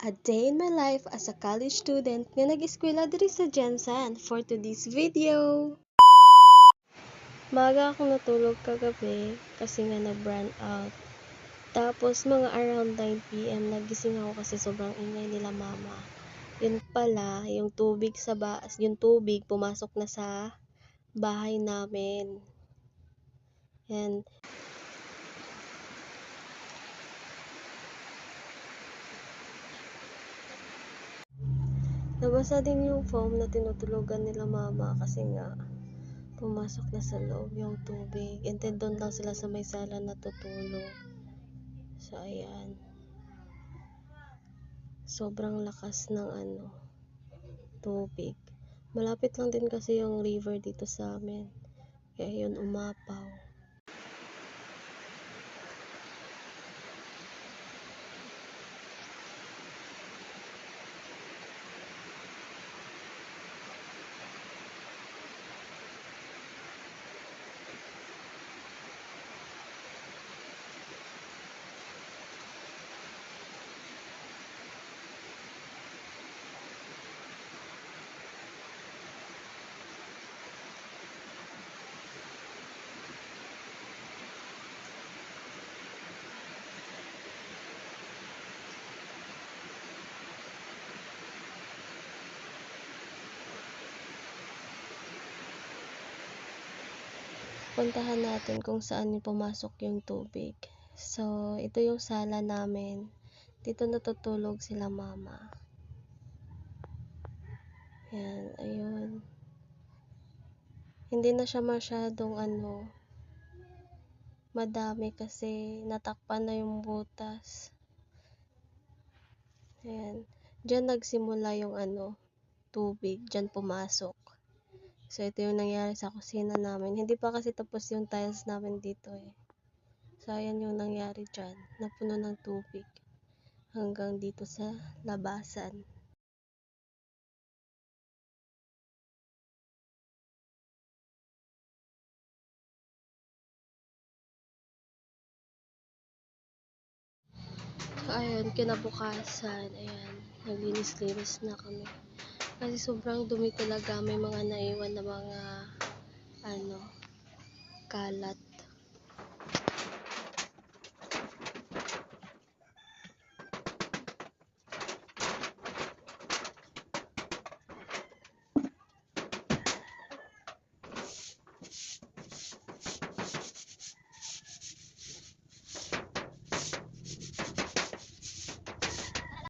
A day in my life as a college student nga nag-eskwela diri sa Jensen. For today's video, maga akong natulog kagabi kasi nga nag-burn out. Tapos mga around 9 PM nagising ako kasi sobrang ingay nila mama. Yun pala, yung tubig pumasok na sa bahay namin. And nabasa din yung foam na tinutulugan nila mama kasi nga pumasok na sa loob yung tubig. And then doon lang sila sa may sala natutulog. So ayan. Sobrang lakas ng tubig. Malapit lang din kasi yung river dito sa amin. Kaya yun umapaw. Puntahan natin kung saan pumasok yung tubig. So, ito yung sala namin. Dito natutulog sila mama. Yan, ayun. Hindi na siya masyadong madami kasi natakpan na yung butas. Ayan. Diyan nagsimula yung tubig. Diyan pumasok. So, ito yung nangyari sa kusina namin. Hindi pa kasi tapos yung tiles namin dito eh. So, ayan yung nangyari dyan. Napuno ng tubig. Hanggang dito sa labasan. So, ayun, kinabukasan. Ayan, naglinis-linis na kami. Kasi sobrang dumi talaga. May mga naiwan na mga kalat